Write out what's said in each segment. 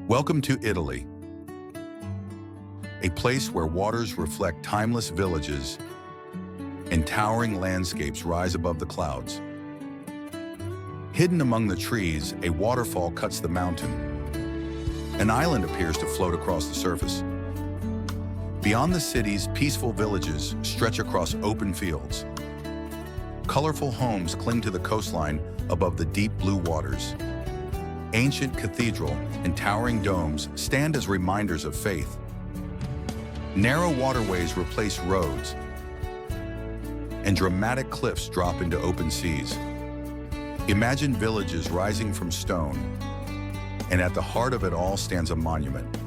Welcome to Italy, a place where waters reflect timeless villages and towering landscapes rise above the clouds. Hidden among the trees, a waterfall cuts the mountain. An island appears to float across the surface. Beyond the cities, peaceful villages stretch across open fields. Colorful homes cling to the coastline above the deep blue waters. Ancient cathedral and towering domes stand as reminders of faith. Narrow waterways replace roads, and dramatic cliffs drop into open seas. Imagine villages rising from stone, and at the heart of it all stands a monument,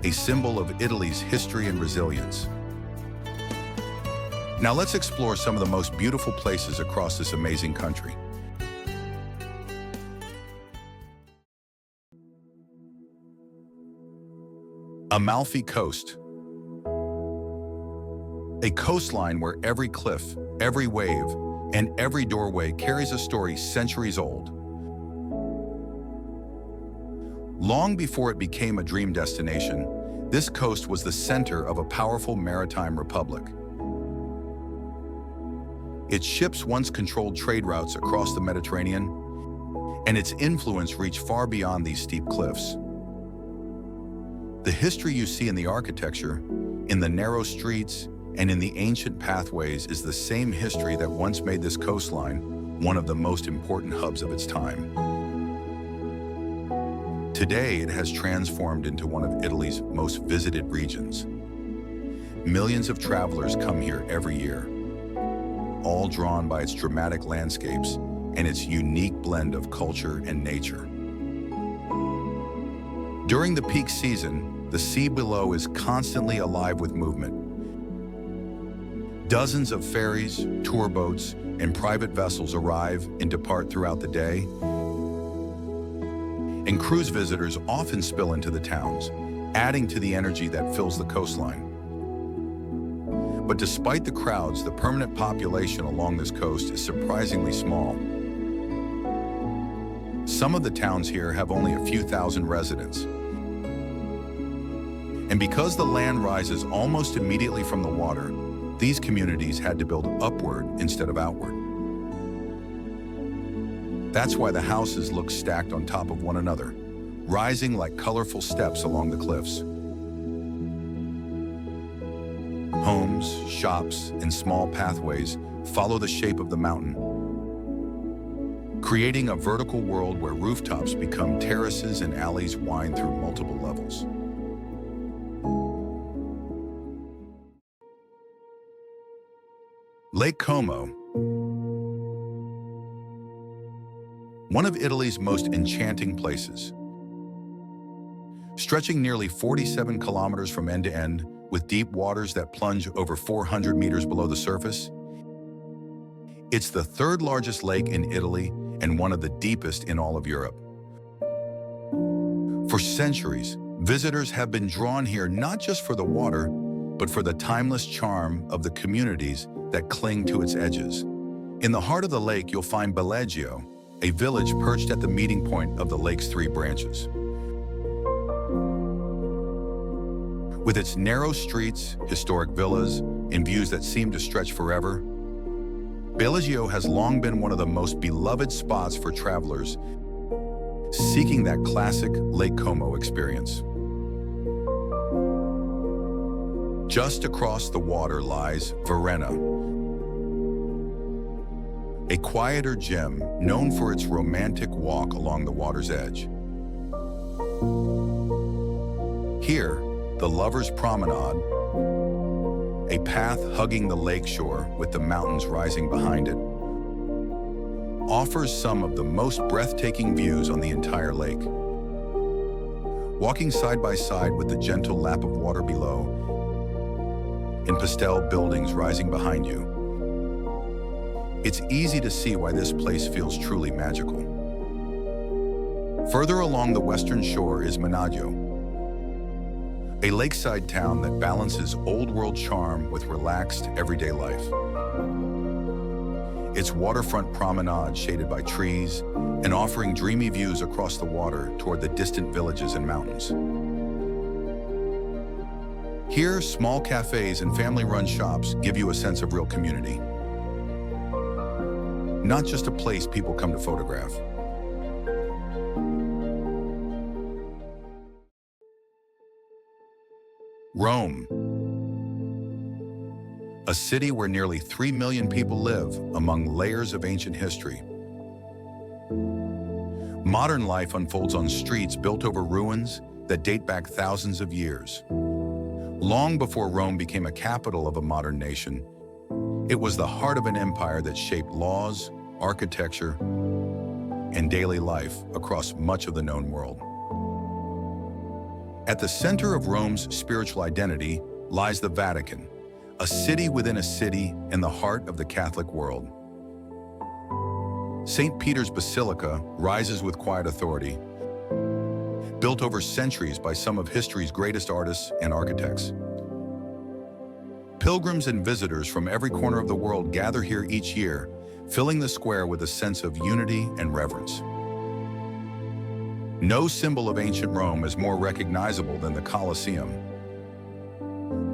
a symbol of Italy's history and resilience. Now let's explore some of the most beautiful places across this amazing country. Amalfi Coast. A coastline where every cliff, every wave, and every doorway carries a story centuries old. Long before it became a dream destination, this coast was the center of a powerful maritime republic. Its ships once controlled trade routes across the Mediterranean, and its influence reached far beyond these steep cliffs. The history you see in the architecture, in the narrow streets, and in the ancient pathways is the same history that once made this coastline one of the most important hubs of its time. Today, it has transformed into one of Italy's most visited regions. Millions of travelers come here every year, all drawn by its dramatic landscapes and its unique blend of culture and nature. During the peak season, the sea below is constantly alive with movement. Dozens of ferries, tour boats, and private vessels arrive and depart throughout the day, and cruise visitors often spill into the towns, adding to the energy that fills the coastline. But despite the crowds, the permanent population along this coast is surprisingly small. Some of the towns here have only a few thousand residents. And because the land rises almost immediately from the water, these communities had to build upward instead of outward. That's why the houses look stacked on top of one another, rising like colorful steps along the cliffs. Homes, shops, and small pathways follow the shape of the mountain, creating a vertical world where rooftops become terraces and alleys wind through multiple levels. Lake Como, one of Italy's most enchanting places. Stretching nearly 47 kilometers from end to end, with deep waters that plunge over 400 meters below the surface, it's the third largest lake in Italy and one of the deepest in all of Europe. For centuries, visitors have been drawn here not just for the water, but for the timeless charm of the communities that cling to its edges. In the heart of the lake, you'll find Bellagio, a village perched at the meeting point of the lake's three branches. With its narrow streets, historic villas, and views that seem to stretch forever, Bellagio has long been one of the most beloved spots for travelers seeking that classic Lake Como experience. Just across the water lies Verona, a quieter gem known for its romantic walk along the water's edge. Here, the Lover's Promenade, a path hugging the lakeshore with the mountains rising behind it, offers some of the most breathtaking views on the entire lake. Walking side by side with the gentle lap of water below and pastel buildings rising behind you, it's easy to see why this place feels truly magical. Further along the western shore is Maggiore, a lakeside town that balances old-world charm with relaxed, everyday life. its waterfront promenade shaded by trees and offering dreamy views across the water toward the distant villages and mountains. Here, small cafes and family-run shops give you a sense of real community. Not just a place people come to photograph. Rome. A city where nearly 3 million people live among layers of ancient history. Modern life unfolds on streets built over ruins that date back thousands of years. Long before Rome became a capital of a modern nation, it was the heart of an empire that shaped laws, architecture, and daily life across much of the known world. At the center of Rome's spiritual identity lies the Vatican, a city within a city in the heart of the Catholic world. St. Peter's Basilica rises with quiet authority, built over centuries by some of history's greatest artists and architects. Pilgrims and visitors from every corner of the world gather here each year, filling the square with a sense of unity and reverence. No symbol of ancient Rome is more recognizable than the Colosseum.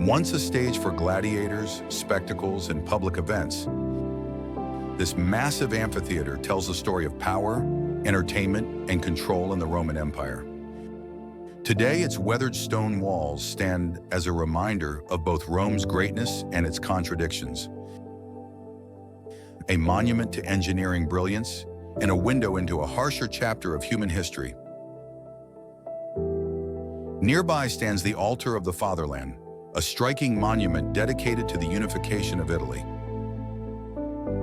Once a stage for gladiators, spectacles, and public events, this massive amphitheater tells the story of power, entertainment, and control in the Roman Empire. Today, its weathered stone walls stand as a reminder of both Rome's greatness and its contradictions. A monument to engineering brilliance and a window into a harsher chapter of human history. Nearby stands the Altar of the Fatherland, a striking monument dedicated to the unification of Italy.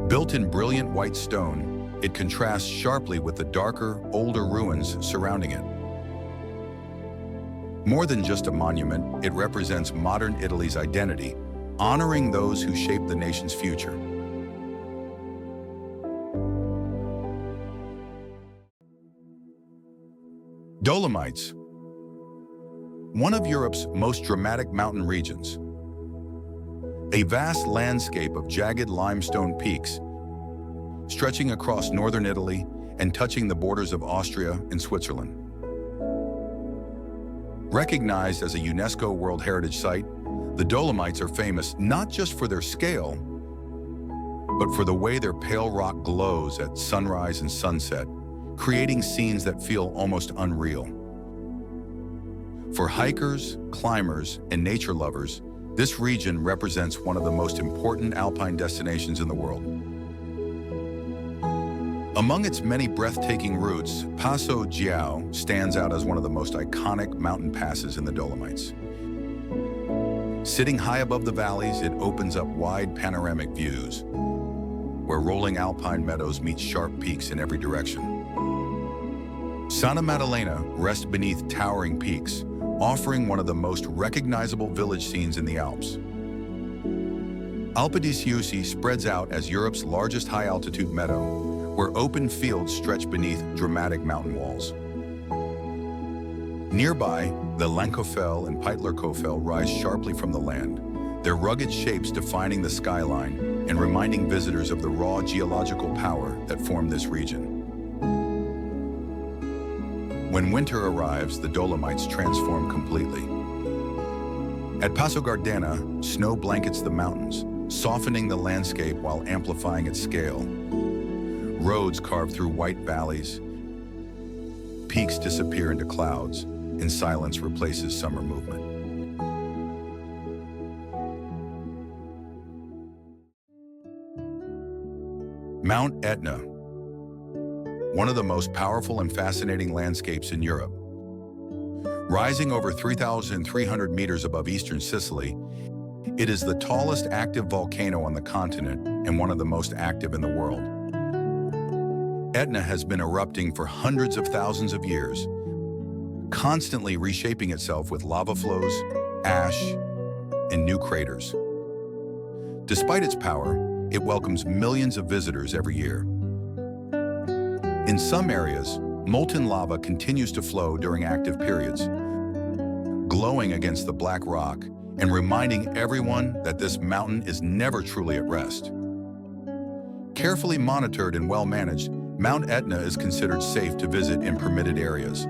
Built in brilliant white stone, it contrasts sharply with the darker, older ruins surrounding it. More than just a monument, it represents modern Italy's identity, honoring those who shaped the nation's future. Dolomites, one of Europe's most dramatic mountain regions. A vast landscape of jagged limestone peaks, stretching across northern Italy and touching the borders of Austria and Switzerland. Recognized as a UNESCO World Heritage Site, the Dolomites are famous not just for their scale, but for the way their pale rock glows at sunrise and sunset, creating scenes that feel almost unreal. For hikers, climbers, and nature lovers, this region represents one of the most important alpine destinations in the world. Among its many breathtaking routes, Passo Giao stands out as one of the most iconic mountain passes in the Dolomites. Sitting high above the valleys, it opens up wide panoramic views, where rolling alpine meadows meet sharp peaks in every direction. Santa Maddalena rests beneath towering peaks, offering one of the most recognizable village scenes in the Alps. Alpe di Siusi spreads out as Europe's largest high-altitude meadow, where open fields stretch beneath dramatic mountain walls. Nearby, the Lankofel and Pytlerkofel rise sharply from the land, their rugged shapes defining the skyline and reminding visitors of the raw geological power that formed this region. When winter arrives, the Dolomites transform completely. At Passo Gardena, snow blankets the mountains, softening the landscape while amplifying its scale. Roads carve through white valleys, peaks disappear into clouds, and silence replaces summer movement. Mount Etna, one of the most powerful and fascinating landscapes in Europe. Rising over 3,300 meters above eastern Sicily, it is the tallest active volcano on the continent and one of the most active in the world. Etna has been erupting for hundreds of thousands of years, constantly reshaping itself with lava flows, ash, and new craters. Despite its power, it welcomes millions of visitors every year. In some areas, molten lava continues to flow during active periods, glowing against the black rock and reminding everyone that this mountain is never truly at rest. Carefully monitored and well managed, Mount Etna is considered safe to visit in permitted areas,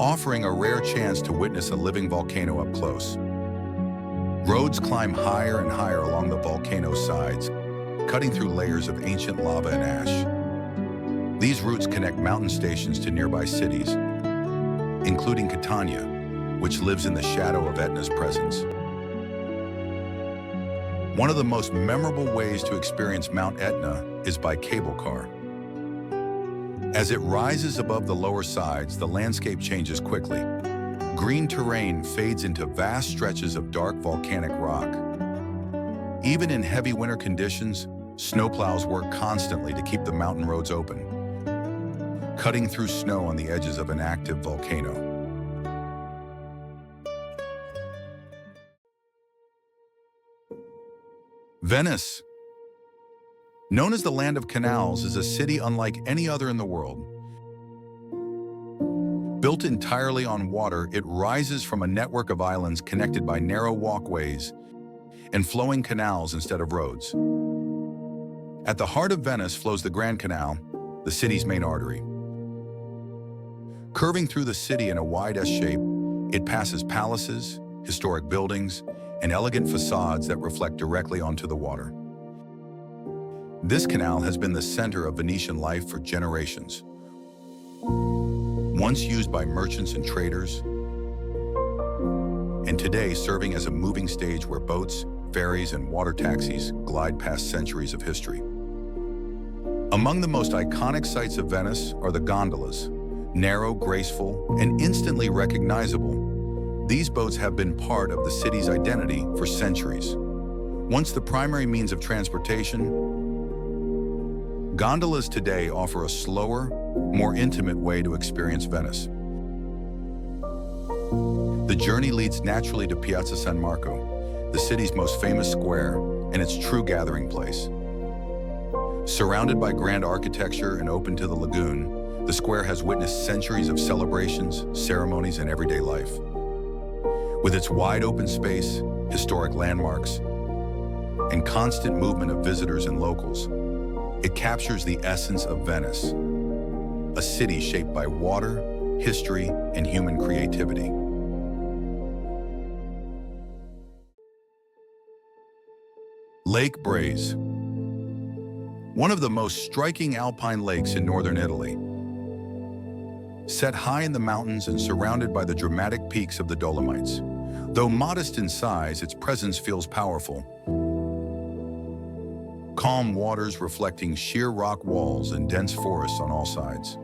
offering a rare chance to witness a living volcano up close. Roads climb higher and higher along the volcano's sides, cutting through layers of ancient lava and ash. These routes connect mountain stations to nearby cities, including Catania, which lives in the shadow of Etna's presence. One of the most memorable ways to experience Mount Etna is by cable car. As it rises above the lower sides, the landscape changes quickly. Green terrain fades into vast stretches of dark volcanic rock. Even in heavy winter conditions, snowplows work constantly to keep the mountain roads open, cutting through snow on the edges of an active volcano. Venice, known as the land of canals, is a city unlike any other in the world. Built entirely on water, it rises from a network of islands connected by narrow walkways and flowing canals instead of roads. At the heart of Venice flows the Grand Canal, the city's main artery. Curving through the city in a wide S shape, it passes palaces, historic buildings, and elegant facades that reflect directly onto the water. This canal has been the center of Venetian life for generations. Once used by merchants and traders, and today serving as a moving stage where boats, ferries, and water taxis glide past centuries of history. Among the most iconic sights of Venice are the gondolas, narrow, graceful, and instantly recognizable. These boats have been part of the city's identity for centuries. Once the primary means of transportation, gondolas today offer a slower, more intimate way to experience Venice. The journey leads naturally to Piazza San Marco, the city's most famous square and its true gathering place. Surrounded by grand architecture and open to the lagoon, the square has witnessed centuries of celebrations, ceremonies, and everyday life. With its wide open space, historic landmarks, and constant movement of visitors and locals, it captures the essence of Venice, a city shaped by water, history, and human creativity. Lake Braies, one of the most striking alpine lakes in northern Italy. Set high in the mountains and surrounded by the dramatic peaks of the Dolomites. Though modest in size, its presence feels powerful. Calm waters reflecting sheer rock walls and dense forests on all sides.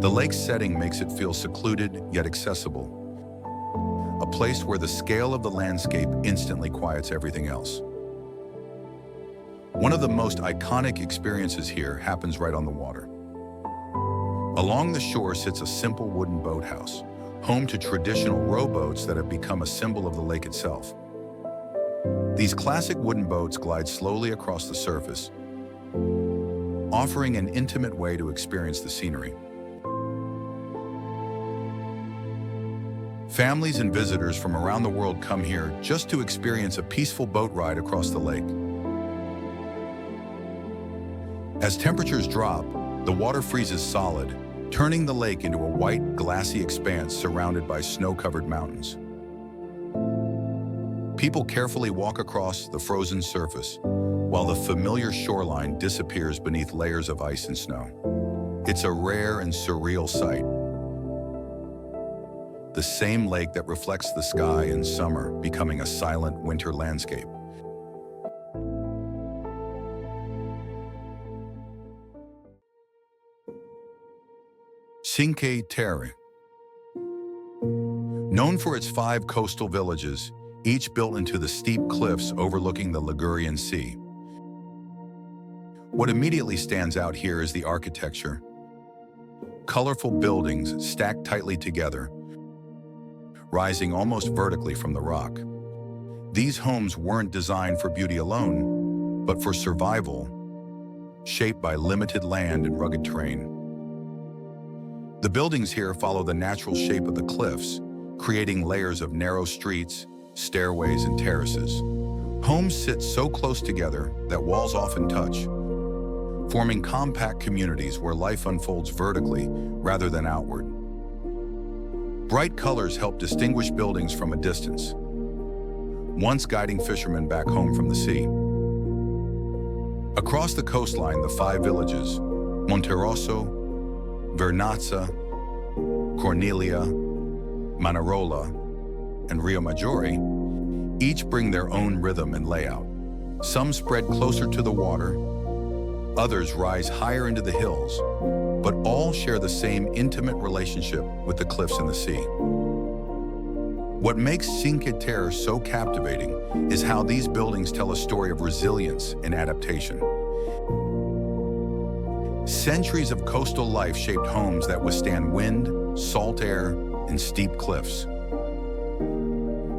The lake's setting makes it feel secluded yet accessible, a place where the scale of the landscape instantly quiets everything else. One of the most iconic experiences here happens right on the water. Along the shore sits a simple wooden boathouse, home to traditional rowboats that have become a symbol of the lake itself. These classic wooden boats glide slowly across the surface, offering an intimate way to experience the scenery. Families and visitors from around the world come here just to experience a peaceful boat ride across the lake. As temperatures drop, the water freezes solid, turning the lake into a white, glassy expanse surrounded by snow-covered mountains. People carefully walk across the frozen surface, while the familiar shoreline disappears beneath layers of ice and snow. It's a rare and surreal sight. The same lake that reflects the sky in summer becoming a silent winter landscape. Cinque Terre. Known for its 5 coastal villages, each built into the steep cliffs overlooking the Ligurian Sea. What immediately stands out here is the architecture. Colorful buildings stacked tightly together, rising almost vertically from the rock. These homes weren't designed for beauty alone, but for survival, shaped by limited land and rugged terrain. The buildings here follow the natural shape of the cliffs, creating layers of narrow streets, stairways, and terraces. Homes sit so close together that walls often touch, forming compact communities where life unfolds vertically rather than outward. Bright colors help distinguish buildings from a distance, once guiding fishermen back home from the sea. Across the coastline, the 5 villages, Monterosso, Vernazza, Cornelia, Manarola, and Rio Maggiore, each bring their own rhythm and layout. Some spread closer to the water, others rise higher into the hills, but all share the same intimate relationship with the cliffs and the sea. What makes Cinque Terre so captivating is how these buildings tell a story of resilience and adaptation. Centuries of coastal life shaped homes that withstand wind, salt air, and steep cliffs.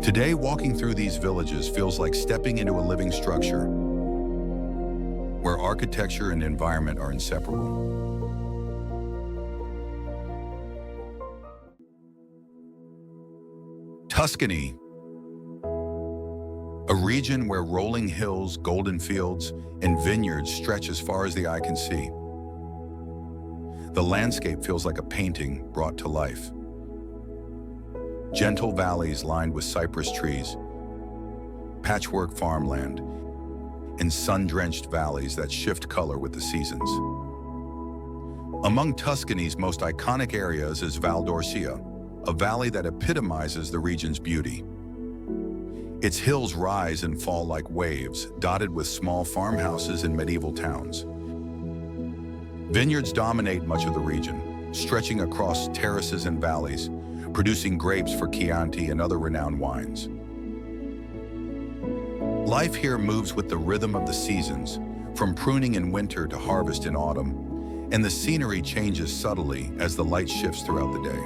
Today, walking through these villages feels like stepping into a living structure where architecture and environment are inseparable. Tuscany, a region where rolling hills, golden fields, and vineyards stretch as far as the eye can see. The landscape feels like a painting brought to life. Gentle valleys lined with cypress trees, patchwork farmland, and sun-drenched valleys that shift color with the seasons. Among Tuscany's most iconic areas is Val d'Orcia, a valley that epitomizes the region's beauty. Its hills rise and fall like waves, dotted with small farmhouses and medieval towns. Vineyards dominate much of the region, stretching across terraces and valleys, producing grapes for Chianti and other renowned wines. Life here moves with the rhythm of the seasons, from pruning in winter to harvest in autumn, and the scenery changes subtly as the light shifts throughout the day.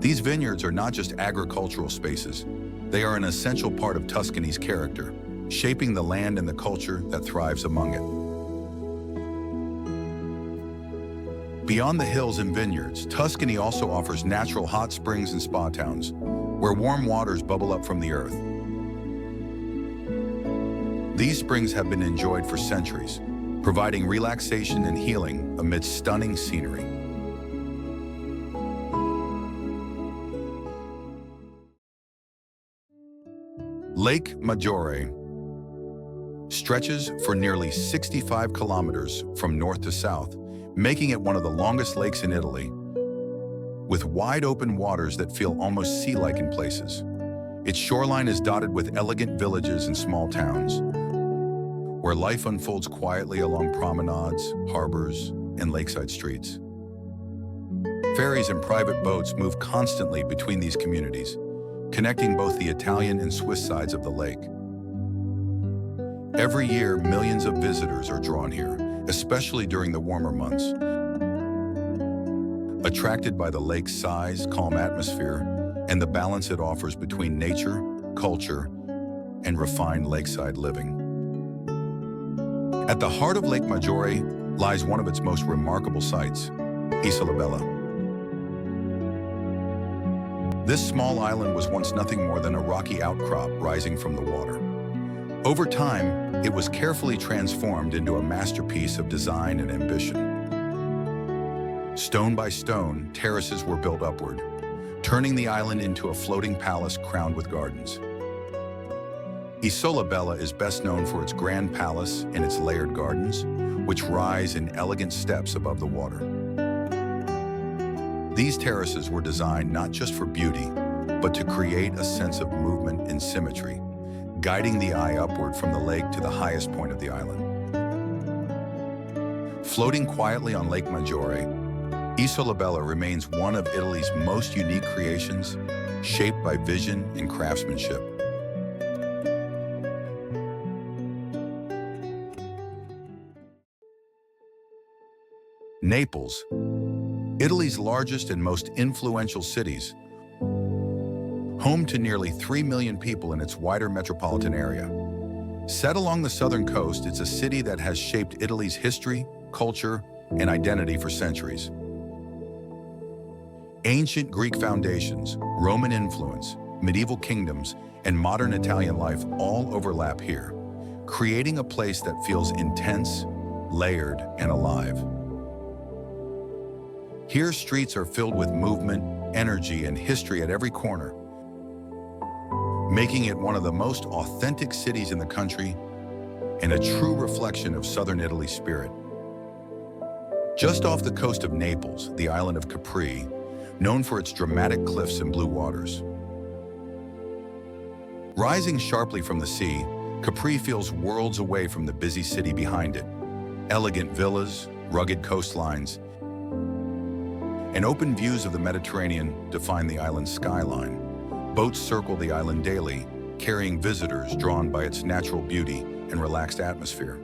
These vineyards are not just agricultural spaces, they are an essential part of Tuscany's character, shaping the land and the culture that thrives among it. Beyond the hills and vineyards, Tuscany also offers natural hot springs and spa towns, where warm waters bubble up from the earth. These springs have been enjoyed for centuries, providing relaxation and healing amidst stunning scenery. Lake Maggiore stretches for nearly 65 kilometers from north to south, making it one of the longest lakes in Italy, with wide open waters that feel almost sea-like in places. Its shoreline is dotted with elegant villages and small towns, where life unfolds quietly along promenades, harbors, and lakeside streets. Ferries and private boats move constantly between these communities, connecting both the Italian and Swiss sides of the lake. Every year, millions of visitors are drawn here, especially during the warmer months. Attracted by the lake's size, calm atmosphere, and the balance it offers between nature, culture, and refined lakeside living. At the heart of Lake Maggiore lies one of its most remarkable sights, Isola Bella. This small island was once nothing more than a rocky outcrop rising from the water. Over time, it was carefully transformed into a masterpiece of design and ambition. Stone by stone, terraces were built upward, turning the island into a floating palace crowned with gardens. Isola Bella is best known for its grand palace and its layered gardens, which rise in elegant steps above the water. These terraces were designed not just for beauty, but to create a sense of movement and symmetry, guiding the eye upward from the lake to the highest point of the island. Floating quietly on Lake Maggiore, Isola Bella remains one of Italy's most unique creations, shaped by vision and craftsmanship. Naples, Italy's largest and most influential cities, home to nearly 3 million people in its wider metropolitan area. Set along the southern coast, it's a city that has shaped Italy's history, culture, and identity for centuries. Ancient Greek foundations, Roman influence, medieval kingdoms, and modern Italian life all overlap here, creating a place that feels intense, layered, and alive. Here, streets are filled with movement, energy, and history at every corner, making it one of the most authentic cities in the country and a true reflection of southern Italy's spirit. Just off the coast of Naples, the island of Capri, known for its dramatic cliffs and blue waters. Rising sharply from the sea, Capri feels worlds away from the busy city behind it. Elegant villas, rugged coastlines, and open views of the Mediterranean define the island's skyline. Boats circle the island daily, carrying visitors drawn by its natural beauty and relaxed atmosphere.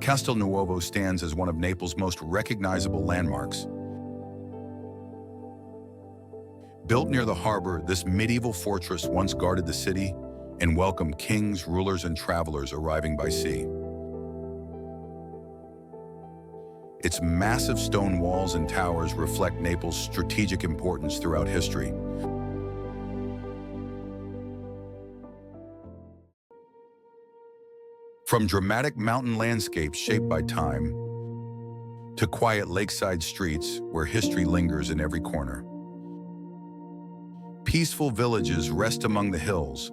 Castel Nuovo stands as one of Naples' most recognizable landmarks. Built near the harbor, this medieval fortress once guarded the city and welcomed kings, rulers, and travelers arriving by sea. Its massive stone walls and towers reflect Naples' strategic importance throughout history. From dramatic mountain landscapes shaped by time to quiet lakeside streets where history lingers in every corner. Peaceful villages rest among the hills,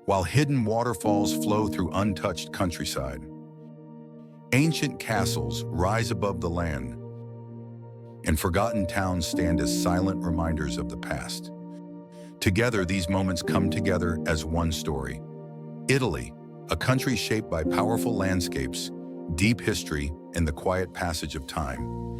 while hidden waterfalls flow through untouched countryside. Ancient castles rise above the land, and forgotten towns stand as silent reminders of the past. Together, these moments come together as one story. Italy, a country shaped by powerful landscapes, deep history, and the quiet passage of time.